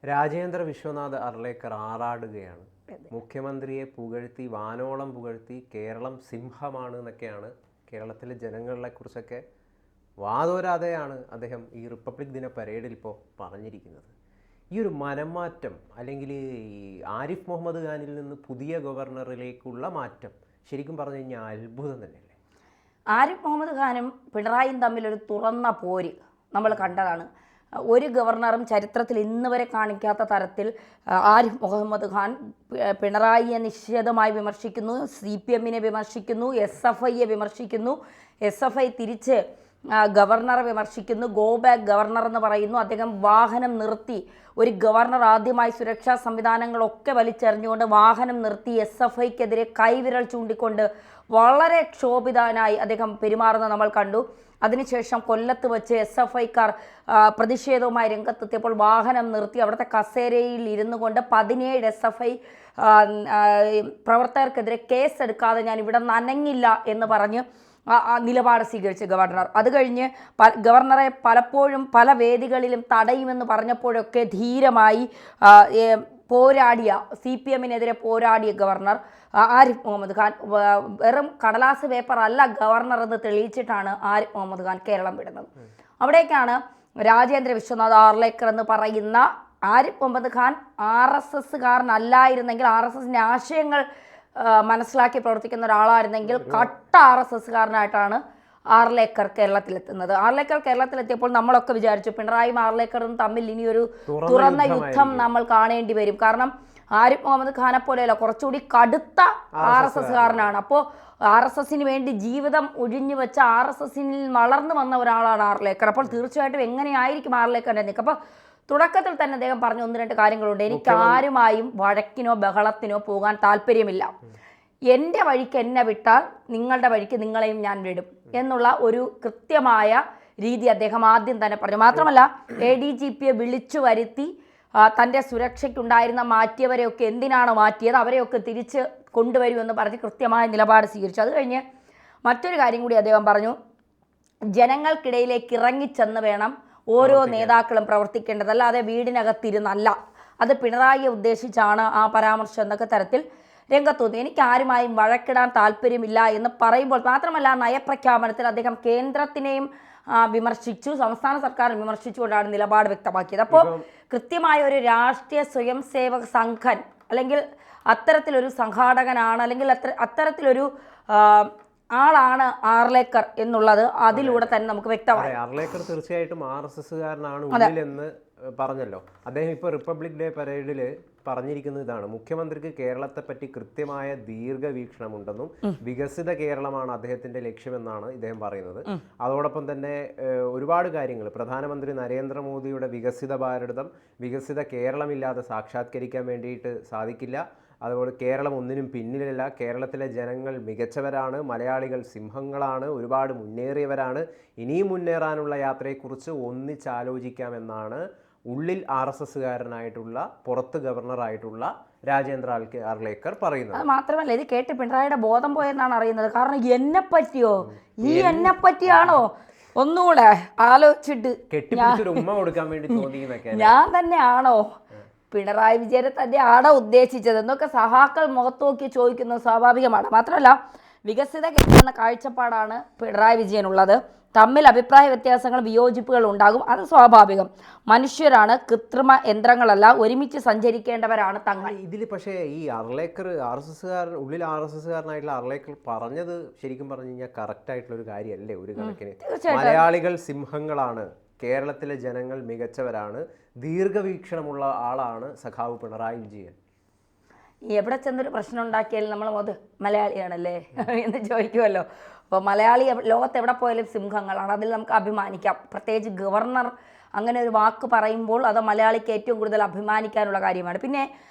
രാജേന്ദ്ര വിശ്വനാഥ് അർലേക്കർ ആറാടുകയാണ്. മുഖ്യമന്ത്രിയെ പുകഴ്ത്തി, വാനോളം പുകഴ്ത്തി, കേരളം സിംഹമാണ് എന്നൊക്കെയാണ് കേരളത്തിലെ ജനങ്ങളെ കുറിച്ചൊക്കെ വാതോരാതെയാണ് അദ്ദേഹം ഈ റിപ്പബ്ലിക് ദിന പരേഡിൽ ഇപ്പോൾ പറഞ്ഞിരിക്കുന്നത്. ഈ ഒരു മനംമാറ്റം അല്ലെങ്കിൽ ഈ ആരിഫ് മുഹമ്മദ് ഖാനിൽ നിന്ന് പുതിയ ഗവർണറിലേക്കുള്ള മാറ്റം ശരിക്കും പറഞ്ഞു കഴിഞ്ഞാൽ അത്ഭുതം തന്നെയല്ലേ? ആരിഫ് മുഹമ്മദ് ഖാനും പിണറായിയും തമ്മിലൊരു തുറന്ന പോര് നമ്മൾ കണ്ടതാണ്. ഒരു ഗവർണറും ചരിത്രത്തിൽ ഇന്ന് വരെ കാണിക്കാത്ത തരത്തിൽ ആരിഫ് മുഹമ്മദ് ഖാൻ പിണറായിയെ നിശ്ചിതമായി വിമർശിക്കുന്നു, CPM-നെ വിമർശിക്കുന്നു, SFIയെ വിമർശിക്കുന്നു, SFI തിരിച്ച് ഗവർണറെ വിമർശിക്കുന്നു, ഗോ ബാക്ക് ഗവർണർ എന്ന് പറയുന്നു. അദ്ദേഹം വാഹനം നിർത്തി, ഒരു ഗവർണർ ആദ്യമായി സുരക്ഷാ സംവിധാനങ്ങളൊക്കെ വലിച്ചെറിഞ്ഞുകൊണ്ട് വാഹനം നിർത്തി SFIക്കെതിരെ കൈവിരൽ ചൂണ്ടിക്കൊണ്ട് വളരെ ക്ഷോഭിതനായി അദ്ദേഹം പെരുമാറുന്നത് നമ്മൾ കണ്ടു. അതിനുശേഷം കൊല്ലത്ത് വെച്ച് SFIക്കാർ പ്രതിഷേധവുമായി രംഗത്തെത്തിയപ്പോൾ വാഹനം നിർത്തി അവിടുത്തെ കസേരയിൽ ഇരുന്നു കൊണ്ട് 17 SFI പ്രവർത്തകർക്കെതിരെ കേസെടുക്കാതെ ഞാൻ ഇവിടെ നനങ്ങില്ല എന്ന് പറഞ്ഞ് നിലപാട് സ്വീകരിച്ചു ഗവർണർ. അത് കഴിഞ്ഞ് ഗവർണറെ പലപ്പോഴും പല വേദികളിലും തടയുമെന്ന് പറഞ്ഞപ്പോഴൊക്കെ ധീരമായി പോരാടിയ CPM-നെതിരെ പോരാടിയ ഗവർണർ ആരിഫ് മുഹമ്മദ് ഖാൻ വെറും കടലാസ് പേപ്പർ അല്ല ഗവർണർ എന്ന് തെളിയിച്ചിട്ടാണ് ആരിഫ് മുഹമ്മദ് ഖാൻ കേരളം വിടുന്നത്. അവിടേക്കാണ് രാജേന്ദ്ര വിശ്വനാഥ് ആർലേക്കർ എന്ന് പറയുന്ന ആരിഫ് മുഹമ്മദ് ഖാൻ RSSകാരനല്ലായിരുന്നെങ്കിൽ, RSSന്റെ ആശയങ്ങൾ മനസ്സിലാക്കി പ്രവർത്തിക്കുന്ന ഒരാളായിരുന്നെങ്കിൽ കട്ട RSSകാരനായിട്ടാണ് ആർലേക്കർ കേരളത്തിലെത്തുന്നത്. ആർലേക്കർ കേരളത്തിലെത്തിയപ്പോൾ നമ്മളൊക്കെ വിചാരിച്ചു പിണറായിയും ആർലേക്കറും തമ്മിൽ ഇനിയൊരു തുറന്ന യുദ്ധം നമ്മൾ കാണേണ്ടി വരും. കാരണം ആരിഫ് മുഹമ്മദ് ഖാനെ പോലെയല്ല, കുറച്ചുകൂടി കടുത്ത RSSകാരനാണ്. അപ്പോൾ RSSന് വേണ്ടി ജീവിതം ഒഴിഞ്ഞു വെച്ച RSSനിൽ വളർന്നു വന്ന ഒരാളാണ് ആർലേക്കർ. അപ്പോൾ തീർച്ചയായിട്ടും എങ്ങനെയായിരിക്കും ആർലേക്കറിന്റെ നീക്കം? അപ്പോൾ തുടക്കത്തിൽ തന്നെ അദ്ദേഹം പറഞ്ഞ 1-2 കാര്യങ്ങളുണ്ട്. എനിക്ക് ആരുമായും വഴക്കിനോ ബഹളത്തിനോ പോകാൻ താല്പര്യമില്ല. എൻ്റെ വഴിക്ക് എന്നെ വിട്ടാൽ നിങ്ങളുടെ വഴിക്ക് നിങ്ങളെയും ഞാൻ വിടും എന്നുള്ള ഒരു കൃത്യമായ രീതി അദ്ദേഹം ആദ്യം തന്നെ പറഞ്ഞു. മാത്രമല്ല ADGPയെ വിളിച്ചു വരുത്തി തൻ്റെ സുരക്ഷയ്ക്കുണ്ടായിരുന്ന മാറ്റിയവരെയൊക്കെ എന്തിനാണ് മാറ്റിയത്, അവരെയൊക്കെ തിരിച്ച് കൊണ്ടുവരുമെന്ന് പറഞ്ഞ് കൃത്യമായ നിലപാട് സ്വീകരിച്ചു. അത് കഴിഞ്ഞ് മറ്റൊരു കാര്യം കൂടി അദ്ദേഹം പറഞ്ഞു, ജനങ്ങൾക്കിടയിലേക്ക് ഇറങ്ങിച്ചെന്ന് വേണം ഓരോ നേതാക്കളും പ്രവർത്തിക്കേണ്ടത്, അല്ലാതെ വീടിനകത്തിരുന്നല്ല. അത് പിണറായിയെ ഉദ്ദേശിച്ചാണ് ആ പരാമർശം എന്നൊക്കെ തരത്തിൽ രംഗത്തുനിന്നു. എനിക്ക് ആരുമായും വഴക്കിടാൻ താല്പര്യമില്ല എന്ന് പറയുമ്പോൾ മാത്രമല്ല, നയപ്രഖ്യാപനത്തിൽ അദ്ദേഹം കേന്ദ്രത്തിനെയും വിമർശിച്ചു, സംസ്ഥാന സർക്കാർ വിമർശിച്ചുകൊണ്ടാണ് നിലപാട് വ്യക്തമാക്കിയത്. അപ്പോൾ കൃത്യമായ ഒരു രാഷ്ട്രീയ സ്വയം സേവക സംഘൻ അല്ലെങ്കിൽ അത്തരത്തിലൊരു സംഘാടകനാണ്, അല്ലെങ്കിൽ അത്തരത്തിലൊരു ആളാണ് ആർലേക്കർ എന്നുള്ളത് അതിലൂടെ തന്നെ നമുക്ക് വ്യക്തമാണ്. ആർലേക്കർ തീർച്ചയായിട്ടും RSSകാരനാണ് ഉള്ളിലെന്ന് പറഞ്ഞല്ലോ. അദ്ദേഹം ഇപ്പോൾ റിപ്പബ്ലിക് ഡേ പരേഡിൽ പറഞ്ഞിരിക്കുന്നത് ഇതാണ്: മുഖ്യമന്ത്രിക്ക് കേരളത്തെ പറ്റി കൃത്യമായ ദീർഘവീക്ഷണമുണ്ടെന്നും വികസിത കേരളമാണ് അദ്ദേഹത്തിന്റെ ലക്ഷ്യമെന്നാണ് ഇദ്ദേഹം പറയുന്നത്. അതോടൊപ്പം തന്നെ ഒരുപാട് കാര്യങ്ങൾ പ്രധാനമന്ത്രി നരേന്ദ്രമോദിയുടെ വികസിത ഭാരതം, വികസിത കേരളമില്ലാതെ സാക്ഷാത്കരിക്കാൻ വേണ്ടിയിട്ട് സാധിക്കില്ല. അതുപോലെ കേരളം ഒന്നിനും പിന്നിലല്ല, കേരളത്തിലെ ജനങ്ങൾ മികച്ചവരാണ്, മലയാളികൾ സിംഹങ്ങളാണ്, ഒരുപാട് മുന്നേറിയവരാണ്, ഇനിയും മുന്നേറാനുള്ള യാത്രയെക്കുറിച്ച് ഒന്നിച്ചാലോചിക്കാമെന്നാണ് ഉള്ളിൽ RSSകാരനായിട്ടുള്ള പുറത്ത് ഗവർണറായിട്ടുള്ള രാജേന്ദ്ര ആർലേക്കർ പറയുന്നത്. അത് മാത്രമല്ല, ഇത് കേട്ട് പിണറായിയുടെ ബോധം പോയെന്നാണ് അറിയുന്നത്. കാരണം എന്നെ പറ്റിയോ, എന്നെ പറ്റിയാണോ ഒന്നുകൂടെ ആലോചിച്ചിട്ട് കെട്ടിപ്പിടിച്ചൊരു ഉമ്മ കൊടുക്കാൻ വേണ്ടി തോന്നിയെന്നൊക്കെ ഞാൻ തന്നെയാണോ പിണറായി വിജയനെ തന്നെയാണോ ഉദ്ദേശിച്ചത് എന്നൊക്കെ സഹാക്കൾ മുഖത്ത് നോക്കി ചോദിക്കുന്നത് സ്വാഭാവികമാണ്. മാത്രമല്ല, വികസിത കേരളം എന്ന കാഴ്ചപ്പാടാണ് പിണറായി വിജയനുള്ളത്. തമ്മിൽ അഭിപ്രായ വ്യത്യാസങ്ങൾ, വിയോജിപ്പുകൾ ഉണ്ടാകും, അത് സ്വാഭാവികം. മനുഷ്യരാണ്, കൃത്രിമ യന്ത്രങ്ങളല്ല, ഒരുമിച്ച് സഞ്ചരിക്കേണ്ടവരാണ് തങ്ങൾ. ഇതിൽ പക്ഷേ ഈ ആർലേക്കർ ഉള്ളിൽ RSSകാരനായിട്ടുള്ള ആർലേക്കർ പറഞ്ഞത് ശരിക്കും പറഞ്ഞു കഴിഞ്ഞാൽ കറക്റ്റ് ആയിട്ടുള്ള ഒരു കാര്യമല്ലേ? ഒരു കണക്കിന് മലയാളികൾ സിംഹങ്ങളാണ്, കേരളത്തിലെ ജനങ്ങൾ മികച്ചവരാണ്, ദീർഘവീക്ഷണമുള്ള ആളാണ് സഖാവ് പിണറായി വിജയൻ. എവിടെ ചെന്നൊരു പ്രശ്നം ഉണ്ടാക്കിയാലും നമ്മൾ മലയാളിയാണല്ലേ എന്ന് ചോദിക്കുമല്ലോ. അപ്പോൾ മലയാളി ലോകത്ത് എവിടെ പോയാലും സിംഹങ്ങളാണ്, അതിൽ നമുക്ക് അഭിമാനിക്കാം. പ്രത്യേകിച്ച് ഗവർണർ അങ്ങനെ ഒരു വാക്ക് പറയുമ്പോൾ അത് മലയാളിക്ക് ഏറ്റവും കൂടുതൽ അഭിമാനിക്കാനുള്ള കാര്യമാണ്. പിന്നെ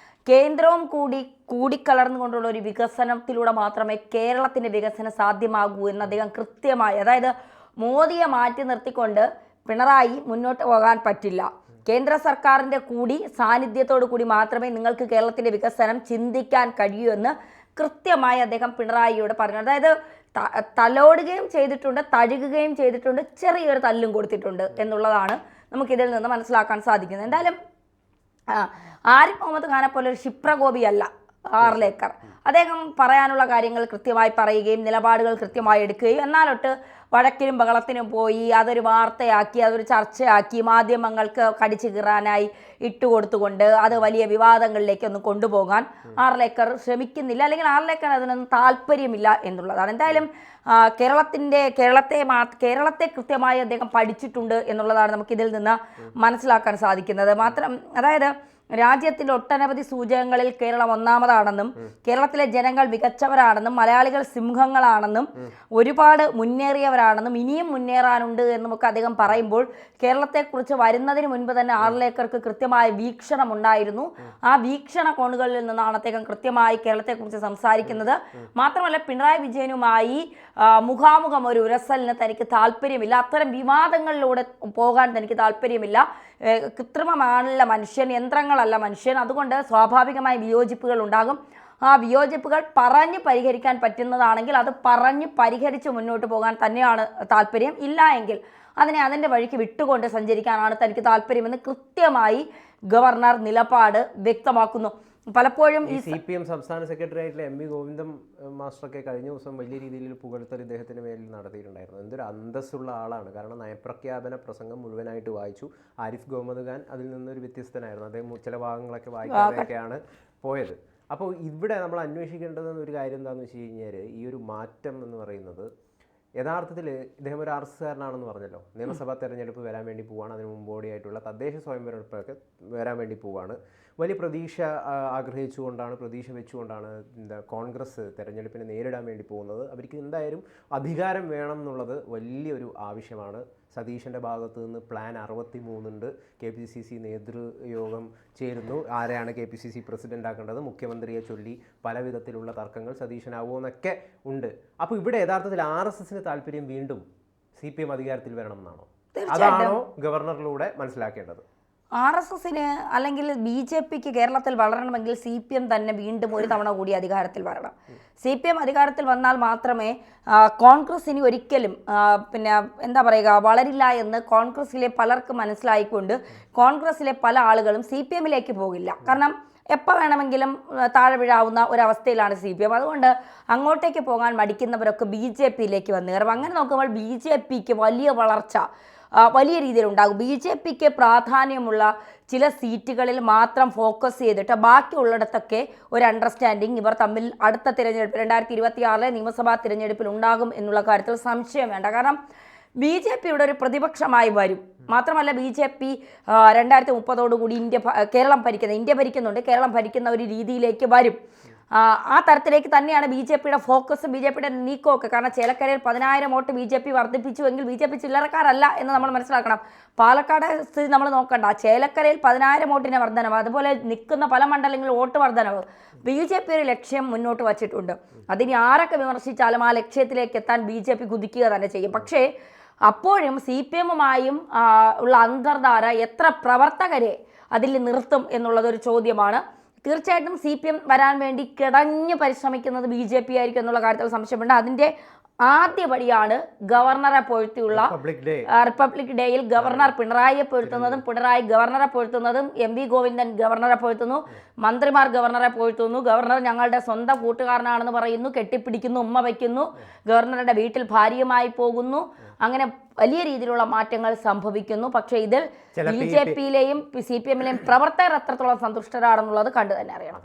കേന്ദ്രവും കൂടിക്കലർന്നുകൊണ്ടുള്ള ഒരു വികസനത്തിലൂടെ മാത്രമേ കേരളത്തിൻ്റെ വികസനം സാധ്യമാകൂ എന്ന് അദ്ദേഹം കൃത്യമായി, അതായത് മോദിയെ മാറ്റി നിർത്തിക്കൊണ്ട് പിണറായി മുന്നോട്ട് പോകാൻ പറ്റില്ല. കേന്ദ്ര സർക്കാരിൻ്റെ കൂടി സാന്നിധ്യത്തോടു കൂടി മാത്രമേ നിങ്ങൾക്ക് കേരളത്തിൻ്റെ വികസനം ചിന്തിക്കാൻ കഴിയൂ എന്ന് കൃത്യമായി അദ്ദേഹം പിണറായിയോട് പറഞ്ഞു. അതായത് തലോടുകയും ചെയ്തിട്ടുണ്ട്, തഴുകുകയും ചെയ്തിട്ടുണ്ട്, ചെറിയൊരു തല്ലും കൊടുത്തിട്ടുണ്ട് എന്നുള്ളതാണ് നമുക്കിതിൽ നിന്ന് മനസ്സിലാക്കാൻ സാധിക്കുന്നത്. എന്തായാലും ആരിഫ് മുഹമ്മദ് ഖാനെ പോലെ ഒരു ക്ഷിപ്രകോപിയല്ല ആർലേക്കർ. അദ്ദേഹം പറയാനുള്ള കാര്യങ്ങൾ കൃത്യമായി പറയുകയും നിലപാടുകൾ കൃത്യമായി എടുക്കുകയും എന്നാലൊട്ട് വഴക്കിനും ബഹളത്തിനും പോയി അതൊരു വാർത്തയാക്കി അതൊരു ചർച്ചയാക്കി മാധ്യമങ്ങൾക്ക് കടിച്ചു കീറാനായി ഇട്ടുകൊടുത്തുകൊണ്ട് അത് വലിയ വിവാദങ്ങളിലേക്കൊന്നും കൊണ്ടുപോകാൻ ആർലേക്കർ ശ്രമിക്കുന്നില്ല, അല്ലെങ്കിൽ ആർലേക്കർ അതിനൊന്നും താല്പര്യമില്ല എന്നുള്ളതാണ്. എന്തായാലും കേരളത്തെ കൃത്യമായി അദ്ദേഹം പഠിച്ചിട്ടുണ്ട് എന്നുള്ളതാണ് നമുക്കിതിൽ നിന്ന് മനസ്സിലാക്കാൻ സാധിക്കുന്നത്. അതായത് രാജ്യത്തിൻ്റെ ഒട്ടനവധി സൂചകങ്ങളിൽ കേരളം ഒന്നാമതാണെന്നും കേരളത്തിലെ ജനങ്ങൾ മികച്ചവരാണെന്നും മലയാളികൾ സിംഹങ്ങളാണെന്നും ഒരുപാട് മുന്നേറിയവരാണെന്നും ഇനിയും മുന്നേറാനുണ്ട് എന്നുമൊക്കെ അദ്ദേഹം പറയുമ്പോൾ കേരളത്തെക്കുറിച്ച് വരുന്നതിന് മുൻപ് തന്നെ ആർലേക്കർക്ക് കൃത്യമായ വീക്ഷണം ഉണ്ടായിരുന്നു. ആ വീക്ഷണ കോണുകളിൽ നിന്നാണ് അദ്ദേഹം കൃത്യമായി കേരളത്തെക്കുറിച്ച് സംസാരിക്കുന്നത്. മാത്രമല്ല പിണറായി വിജയനുമായി മുഖാമുഖം ഒരു ഉരസലിന് തനിക്ക് താല്പര്യമില്ല, അത്തരം വിവാദങ്ങളിലൂടെ പോകാൻ തനിക്ക് താല്പര്യമില്ല. കൃത്രിമമാണല്ല മനുഷ്യൻ, യന്ത്രങ്ങളല്ല മനുഷ്യൻ, അതുകൊണ്ട് സ്വാഭാവികമായി വിയോജിപ്പുകൾ ഉണ്ടാകും. ആ വിയോജിപ്പുകൾ പറഞ്ഞ് പരിഹരിക്കാൻ പറ്റുന്നതാണെങ്കിൽ അത് പറഞ്ഞ് പരിഹരിച്ച് മുന്നോട്ട് പോകാൻ തന്നെയാണ് താല്പര്യം. ഇല്ല എങ്കിൽ അതിനെ അതിൻ്റെ വഴിക്ക് വിട്ടുകൊണ്ട് സഞ്ചരിക്കാനാണ് തനിക്ക് താല്പര്യമെന്ന് കൃത്യമായി ഗവർണർ നിലപാട് വ്യക്തമാക്കുന്നു. പലപ്പോഴും ഈ CPM സംസ്ഥാന സെക്രട്ടറി ആയിട്ടുള്ള MV ഗോവിന്ദൻ മാസ്റ്ററൊക്കെ കഴിഞ്ഞ ദിവസം വലിയ രീതിയിൽ പുകഴ്ത്തൽ ഇദ്ദേഹത്തിന് മേലിൽ നടത്തിയിട്ടുണ്ടായിരുന്നു. എന്തൊരു അന്തസ്സുള്ള ആളാണ്. കാരണം നയപ്രഖ്യാപന പ്രസംഗം മുഴുവനായിട്ട് വായിച്ചു. ആരിഫ് മുഹമ്മദ് ഖാൻ അതിൽ നിന്നൊരു വ്യത്യസ്തനായിരുന്നു. അദ്ദേഹം ചില ഭാഗങ്ങളൊക്കെ വായിക്കാനൊക്കെയാണ് പോയത്. അപ്പോൾ ഇവിടെ നമ്മൾ അന്വേഷിക്കേണ്ടത് ഒരു കാര്യം എന്താണെന്ന് വെച്ച് കഴിഞ്ഞാൽ ഈ ഒരു മാറ്റം എന്ന് പറയുന്നത് യഥാർത്ഥത്തിൽ ഇദ്ദേഹം ഒരു RSകാരനാണെന്ന് പറഞ്ഞല്ലോ. നിയമസഭാ തെരഞ്ഞെടുപ്പ് വരാൻ വേണ്ടി പോവുകയാണ്. അതിന് മുമ്പോടിയായിട്ടുള്ള തദ്ദേശ സ്വയംഭരണമൊക്കെ വരാൻ വേടി പോവുകയാണ്. വലിയ പ്രതീക്ഷ ആഗ്രഹിച്ചുകൊണ്ടാണ്, പ്രതീക്ഷ വെച്ചുകൊണ്ടാണ് കോൺഗ്രസ് തെരഞ്ഞെടുപ്പിനെ നേരിടാൻ വേണ്ടി പോകുന്നത്. അവർക്ക് എന്തായാലും അധികാരം വേണം എന്നുള്ളത് വലിയൊരു ആവശ്യമാണ്. സതീശൻ്റെ ഭാഗത്ത് നിന്ന് പ്ലാൻ 63 ഉണ്ട്. KPCC നേതൃയോഗം ചേരുന്നു. ആരെയാണ് KPCC പ്രസിഡന്റ് ആക്കേണ്ടത്, മുഖ്യമന്ത്രിയെ ചൊല്ലി പല വിധത്തിലുള്ള തർക്കങ്ങൾ, സതീശനാവുമോ എന്നൊക്കെ ഉണ്ട്. അപ്പോൾ ഇവിടെ യഥാർത്ഥത്തിൽ RSSന് താല്പര്യം വീണ്ടും CPM അധികാരത്തിൽ വരണം എന്നാണോ? അതാണോ ഗവർണറിലൂടെ മനസ്സിലാക്കേണ്ടത്? RSSന് അല്ലെങ്കിൽ BJPക്ക് കേരളത്തിൽ വളരണമെങ്കിൽ CPM തന്നെ വീണ്ടും ഒരു തവണ കൂടി അധികാരത്തിൽ വരണം. CPM അധികാരത്തിൽ വന്നാൽ മാത്രമേ കോൺഗ്രസ് ഇനി ഒരിക്കലും വളരില്ല എന്ന് കോൺഗ്രസിലെ പലർക്കും മനസ്സിലായിക്കൊണ്ട് കോൺഗ്രസിലെ പല ആളുകളും CPMലേക്ക് പോകില്ല. കാരണം എപ്പോൾ വേണമെങ്കിലും താഴെ വീഴാവുന്ന ഒരവസ്ഥയിലാണ് CPM. അതുകൊണ്ട് അങ്ങോട്ടേക്ക് പോകാൻ മടിക്കുന്നവരൊക്കെ BJPയിലേക്ക് വന്നു കയറും. അങ്ങനെ നോക്കുമ്പോൾ BJPക്ക് വലിയ വളർച്ച വലിയ രീതിയിലുണ്ടാകും. BJPക്ക് പ്രാധാന്യമുള്ള ചില സീറ്റുകളിൽ മാത്രം ഫോക്കസ് ചെയ്തിട്ട് ബാക്കിയുള്ളിടത്തൊക്കെ ഒരു അണ്ടർസ്റ്റാൻഡിങ് ഇവർ തമ്മിൽ അടുത്ത തിരഞ്ഞെടുപ്പ് 2026 നിയമസഭാ തിരഞ്ഞെടുപ്പിൽ ഉണ്ടാകും എന്നുള്ള കാര്യത്തിൽ സംശയം വേണ്ട. കാരണം BJPയുടെ ഒരു പ്രതിപക്ഷമായി വരും. മാത്രമല്ല BJP 2030 ഇന്ത്യ ഭരിക്കുന്നുണ്ട്. കേരളം ഭരിക്കുന്ന ഒരു രീതിയിലേക്ക് വരും. ആ തരത്തിലേക്ക് തന്നെയാണ് BJPയുടെ ഫോക്കസും BJPയുടെ നീക്കമൊക്കെ. കാരണം ചേലക്കരയിൽ 10,000 വോട്ട് BJP വർദ്ധിപ്പിച്ചുവെങ്കിൽ BJP ചില്ലറക്കാരല്ല എന്ന് നമ്മൾ മനസ്സിലാക്കണം. പാലക്കാട് സ്ഥിതി നമ്മൾ നോക്കണ്ട. ചേലക്കരയിൽ 10,000 വോട്ടിൻ്റെ വർധനവ്, അതുപോലെ നിൽക്കുന്ന പല മണ്ഡലങ്ങളിൽ വോട്ട് വർധനവ്. BJP ഒരു ലക്ഷ്യം മുന്നോട്ട് വച്ചിട്ടുണ്ട്. അതിന് ആരൊക്കെ വിമർശിച്ചാലും ആ ലക്ഷ്യത്തിലേക്ക് എത്താൻ BJP കുതിക്കുക തന്നെ ചെയ്യും. പക്ഷേ അപ്പോഴും CPMുമായും ഉള്ള അന്തർധാര എത്ര പ്രവർത്തകരെ അതിൽ നിർത്തും എന്നുള്ളതൊരു ചോദ്യമാണ്. തീർച്ചയായിട്ടും CPM വരാൻ വേണ്ടി കിടഞ്ഞു പരിശ്രമിക്കുന്നത് BJP ആയിരിക്കും എന്നുള്ള കാര്യത്തിൽ സംശയമുണ്ട്. അതിൻ്റെ ആദ്യപടിയാണ് ഗവർണറെ പൊഴുത്തിയുള്ള റിപ്പബ്ലിക് ഡേയിൽ ഗവർണർ പിണറായിയെ പൊഴുത്തുന്നതും പിണറായി ഗവർണറെ പൊഴുത്തുന്നതും. MV ഗോവിന്ദൻ ഗവർണറെ പൊഴുത്തുന്നു, മന്ത്രിമാർ ഗവർണറെ പൊഴുത്തുന്നു. ഗവർണർ ഞങ്ങളുടെ സ്വന്തം കൂട്ടുകാരനാണെന്ന് പറയുന്നു, കെട്ടിപ്പിടിക്കുന്നു, ഉമ്മ വയ്ക്കുന്നു, ഗവർണറുടെ വീട്ടിൽ ഭാര്യയുമായി പോകുന്നു. അങ്ങനെ വലിയ രീതിയിലുള്ള മാറ്റങ്ങൾ സംഭവിക്കുന്നു. പക്ഷേ ഇതിൽ BJPയിലെയും CPMലെയും പ്രവർത്തകർ എത്രത്തോളം സന്തുഷ്ടരാണെന്നുള്ളത് കണ്ടു തന്നെ അറിയണം.